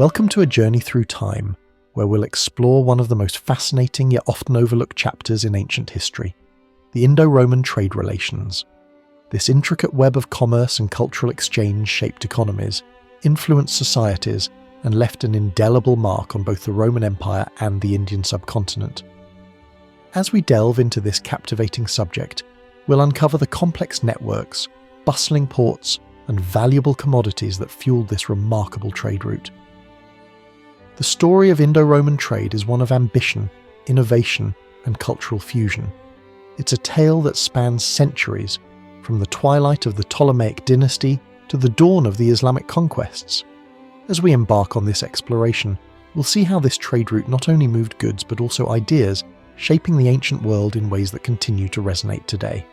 Welcome to a journey through time, where we'll explore one of the most fascinating yet often overlooked chapters in ancient history, the Indo-Roman trade relations. This intricate web of commerce and cultural exchange shaped economies, influenced societies, and left an indelible mark on both the Roman Empire and the Indian subcontinent. As we delve into this captivating subject, we'll uncover the complex networks, bustling ports, and valuable commodities that fueled this remarkable trade route. The story of Indo-Roman trade is one of ambition, innovation, and cultural fusion. It's a tale that spans centuries, from the twilight of the Ptolemaic dynasty to the dawn of the Islamic conquests. As we embark on this exploration, we'll see how this trade route not only moved goods but also ideas, shaping the ancient world in ways that continue to resonate today.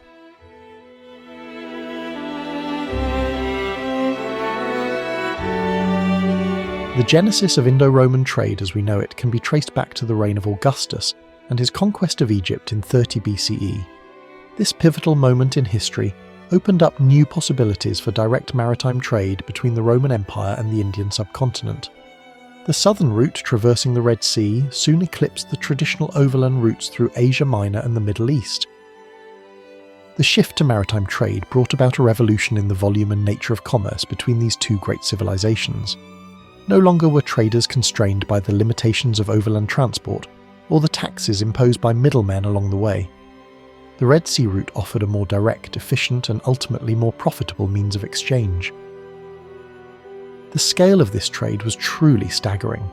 The genesis of Indo-Roman trade as we know it can be traced back to the reign of Augustus and his conquest of Egypt in 30 BCE. This pivotal moment in history opened up new possibilities for direct maritime trade between the Roman Empire and the Indian subcontinent. The southern route traversing the Red Sea soon eclipsed the traditional overland routes through Asia Minor and the Middle East. The shift to maritime trade brought about a revolution in the volume and nature of commerce between these two great civilizations. No longer were traders constrained by the limitations of overland transport or the taxes imposed by middlemen along the way. The Red Sea route offered a more direct, efficient, and ultimately more profitable means of exchange. The scale of this trade was truly staggering.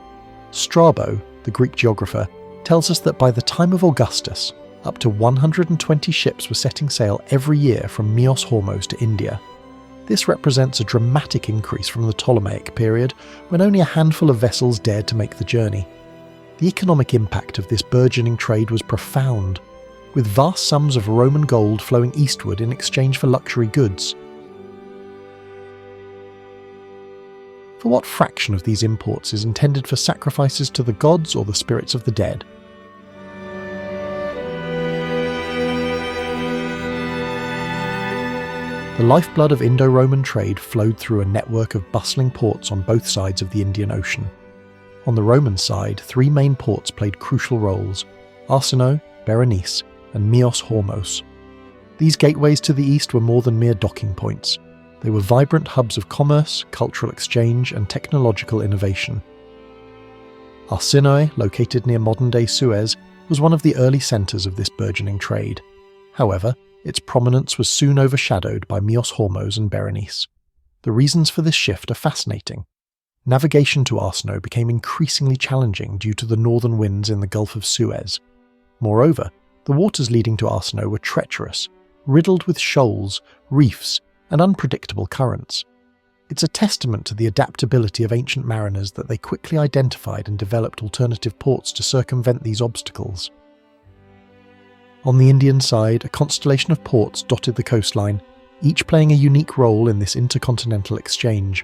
Strabo, the Greek geographer, tells us that by the time of Augustus, up to 120 ships were setting sail every year from Myos Hormos to India. This represents a dramatic increase from the Ptolemaic period, when only a handful of vessels dared to make the journey. The economic impact of this burgeoning trade was profound, with vast sums of Roman gold flowing eastward in exchange for luxury goods. For what fraction of these imports is intended for sacrifices to the gods or the spirits of the dead? The lifeblood of Indo-Roman trade flowed through a network of bustling ports on both sides of the Indian Ocean. On the Roman side, three main ports played crucial roles: Arsinoe, Berenice, and Myos Hormos. These gateways to the east were more than mere docking points. They were vibrant hubs of commerce, cultural exchange, and technological innovation. Arsinoe, located near modern-day Suez, was one of the early centres of this burgeoning trade. However, its prominence was soon overshadowed by Myos Hormos and Berenice. The reasons for this shift are fascinating. Navigation to Arsinoe became increasingly challenging due to the northern winds in the Gulf of Suez. Moreover, the waters leading to Arsinoe were treacherous, riddled with shoals, reefs, and unpredictable currents. It's a testament to the adaptability of ancient mariners that they quickly identified and developed alternative ports to circumvent these obstacles. On the Indian side, a constellation of ports dotted the coastline, each playing a unique role in this intercontinental exchange.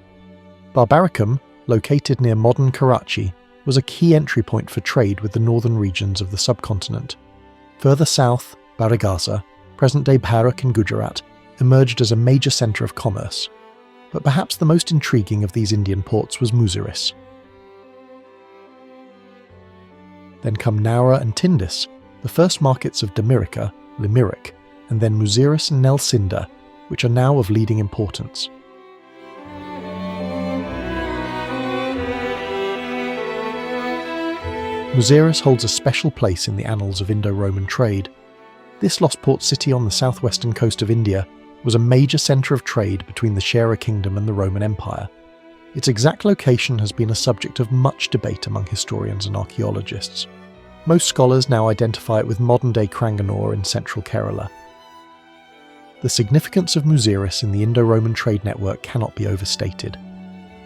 Barbaricum, located near modern Karachi, was a key entry point for trade with the northern regions of the subcontinent. Further south, Baragasa, present-day Bharat in Gujarat, emerged as a major centre of commerce. But perhaps the most intriguing of these Indian ports was Muziris. Then come Nowra and Tindus, the first markets of Damirica, Limerick, and then Muziris and Nelsinda, which are now of leading importance. Muziris holds a special place in the annals of Indo-Roman trade. This lost port city on the southwestern coast of India was a major centre of trade between the Shera Kingdom and the Roman Empire. Its exact location has been a subject of much debate among historians and archaeologists. Most scholars now identify it with modern-day Cranganore in central Kerala. The significance of Muziris in the Indo-Roman trade network cannot be overstated.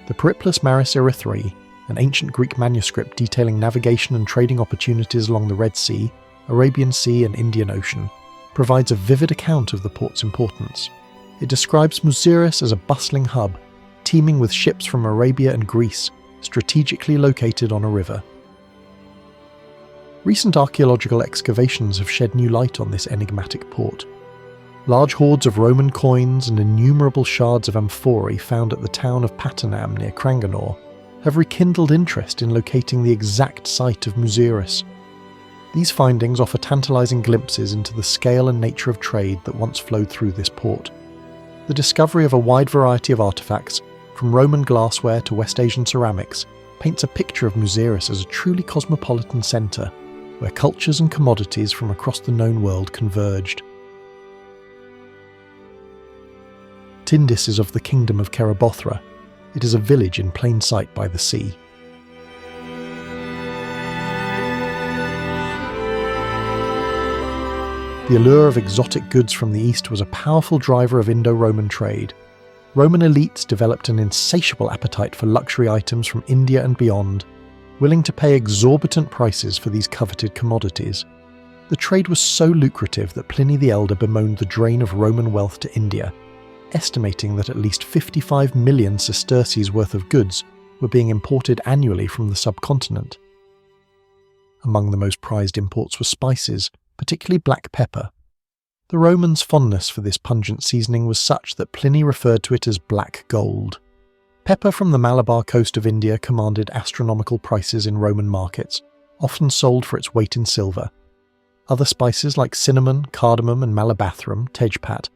The Periplus Maris Erythrae, an ancient Greek manuscript detailing navigation and trading opportunities along the Red Sea, Arabian Sea and Indian Ocean, provides a vivid account of the port's importance. It describes Muziris as a bustling hub, teeming with ships from Arabia and Greece, strategically located on a river. Recent archaeological excavations have shed new light on this enigmatic port. Large hoards of Roman coins and innumerable shards of amphorae found at the town of Patanam near Cranganore have rekindled interest in locating the exact site of Muziris. These findings offer tantalizing glimpses into the scale and nature of trade that once flowed through this port. The discovery of a wide variety of artifacts, from Roman glassware to West Asian ceramics, paints a picture of Muziris as a truly cosmopolitan centre, where cultures and commodities from across the known world converged. Tindis is of the kingdom of Kerabothra. It is a village in plain sight by the sea. The allure of exotic goods from the east was a powerful driver of Indo-Roman trade. Roman elites developed an insatiable appetite for luxury items from India and beyond, willing to pay exorbitant prices for these coveted commodities. The trade was so lucrative that Pliny the Elder bemoaned the drain of Roman wealth to India, estimating that at least 55 million sesterces worth of goods were being imported annually from the subcontinent. Among the most prized imports were spices, particularly black pepper. The Romans' fondness for this pungent seasoning was such that Pliny referred to it as black gold. Pepper from the Malabar coast of India commanded astronomical prices in Roman markets, often sold for its weight in silver. Other spices like cinnamon, cardamom and malabathrum, tejpat,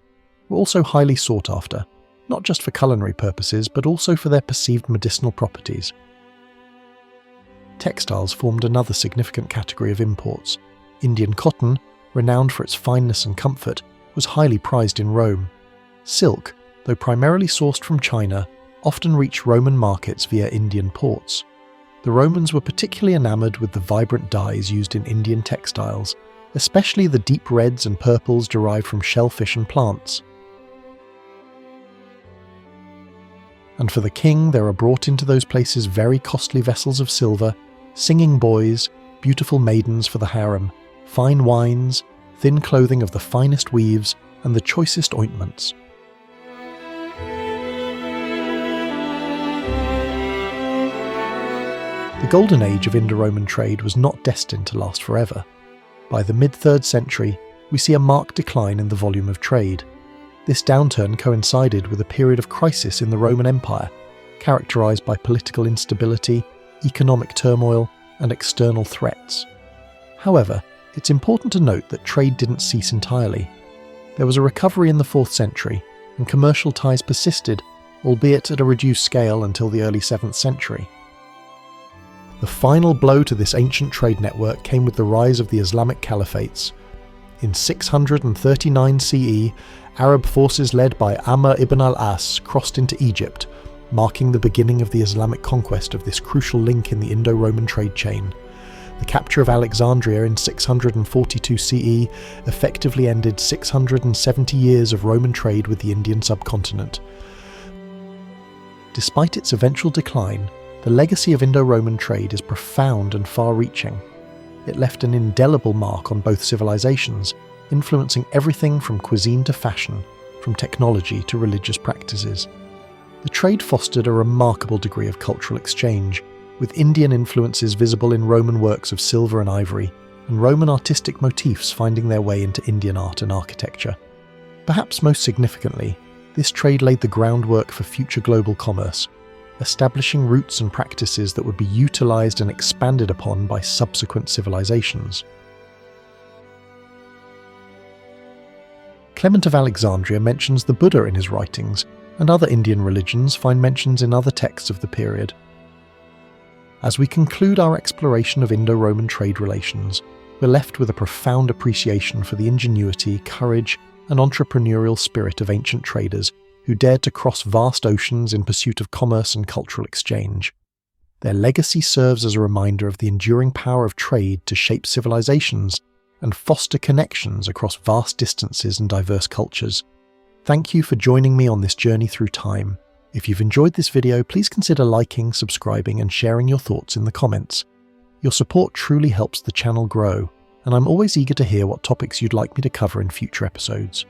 were also highly sought after, not just for culinary purposes but also for their perceived medicinal properties. Textiles formed another significant category of imports. Indian cotton, renowned for its fineness and comfort, was highly prized in Rome. Silk, though primarily sourced from China, often reached Roman markets via Indian ports. The Romans were particularly enamoured with the vibrant dyes used in Indian textiles, especially the deep reds and purples derived from shellfish and plants. And for the king, there are brought into those places very costly vessels of silver, singing boys, beautiful maidens for the harem, fine wines, thin clothing of the finest weaves, and the choicest ointments. The golden age of Indo-Roman trade was not destined to last forever. By the mid-3rd century, we see a marked decline in the volume of trade. This downturn coincided with a period of crisis in the Roman Empire, characterized by political instability, economic turmoil, and external threats. However, it's important to note that trade didn't cease entirely. There was a recovery in the 4th century, and commercial ties persisted, albeit at a reduced scale until the early 7th century. The final blow to this ancient trade network came with the rise of the Islamic caliphates. In 639 CE, Arab forces led by Amr ibn al-As crossed into Egypt, marking the beginning of the Islamic conquest of this crucial link in the Indo-Roman trade chain. The capture of Alexandria in 642 CE effectively ended 670 years of Roman trade with the Indian subcontinent. Despite its eventual decline, the legacy of Indo-Roman trade is profound and far-reaching. It left an indelible mark on both civilizations, influencing everything from cuisine to fashion, from technology to religious practices. The trade fostered a remarkable degree of cultural exchange, with Indian influences visible in Roman works of silver and ivory, and Roman artistic motifs finding their way into Indian art and architecture. Perhaps most significantly, this trade laid the groundwork for future global commerce, establishing routes and practices that would be utilized and expanded upon by subsequent civilizations. Clement of Alexandria mentions the Buddha in his writings, and other Indian religions find mentions in other texts of the period. As we conclude our exploration of Indo-Roman trade relations, we're left with a profound appreciation for the ingenuity, courage, and entrepreneurial spirit of ancient traders who dared to cross vast oceans in pursuit of commerce and cultural exchange. Their legacy serves as a reminder of the enduring power of trade to shape civilizations and foster connections across vast distances and diverse cultures. Thank you for joining me on this journey through time. If you've enjoyed this video, please consider liking, subscribing, and sharing your thoughts in the comments. Your support truly helps the channel grow, and I'm always eager to hear what topics you'd like me to cover in future episodes.